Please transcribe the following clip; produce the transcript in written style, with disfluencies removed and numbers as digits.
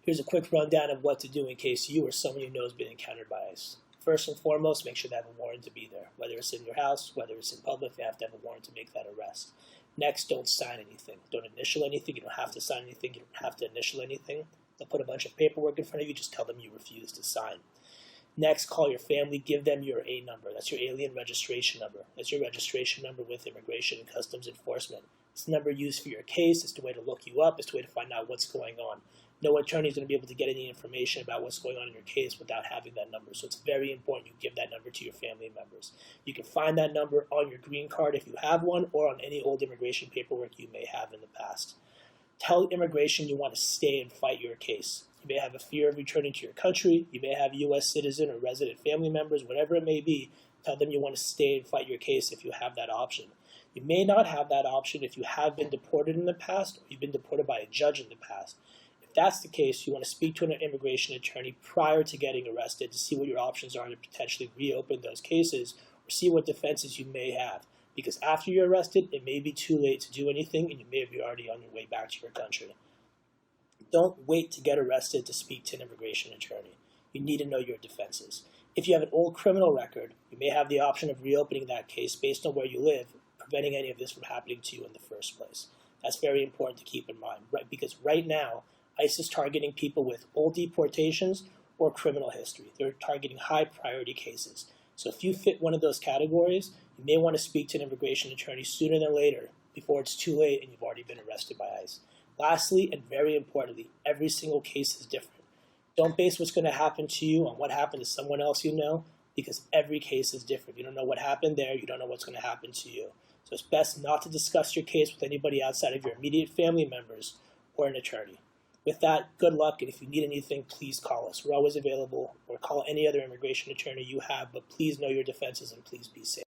Here's a quick rundown of what to do in case you or someone you know has been encountered by ICE. First and foremost, make sure they have a warrant to be there. Whether it's in your house, whether it's in public, they have to have a warrant to make that arrest. Next, don't sign anything. Don't initial anything. You don't have to sign anything. You don't have to initial anything. They'll put a bunch of paperwork in front of you. Just tell them you refuse to sign. Next, call your family. Give them your A number. That's your alien registration number. That's your registration number with Immigration and Customs Enforcement. It's the number used for your case. It's the way to look you up. It's the way to find out what's going on. No attorney is going to be able to get any information about what's going on in your case without having that number. So it's very important you give that number to your family members. You can find that number on your green card if you have one, or on any old immigration paperwork you may have in the past. Tell immigration you want to stay and fight your case. You may have a fear of returning to your country. You may have U.S. citizen or resident family members, whatever it may be. Tell them you want to stay and fight your case if you have that option. You may not have that option if you have been deported in the past, or you've been deported by a judge in the past. If that's the case, you want to speak to an immigration attorney prior to getting arrested to see what your options are to potentially reopen those cases, or see what defenses you may have. Because after you're arrested, it may be too late to do anything, and you may be already on your way back to your country. Don't wait to get arrested to speak to an immigration attorney. You need to know your defenses. If you have an old criminal record, you may have the option of reopening that case based on where you live, preventing any of this from happening to you in the first place. That's very important to keep in mind, right? Because right now, ICE is targeting people with old deportations or criminal history. They're targeting high priority cases. So if you fit one of those categories, you may want to speak to an immigration attorney sooner than later, before it's too late and you've already been arrested by ICE. Lastly, and very importantly, every single case is different. Don't base what's going to happen to you on what happened to someone else you know, because every case is different. You don't know what happened there. You don't know what's going to happen to you. So it's best not to discuss your case with anybody outside of your immediate family members or an attorney. With that, good luck, and if you need anything, please call us. We're always available, or call any other immigration attorney you have, but please know your defenses and please be safe.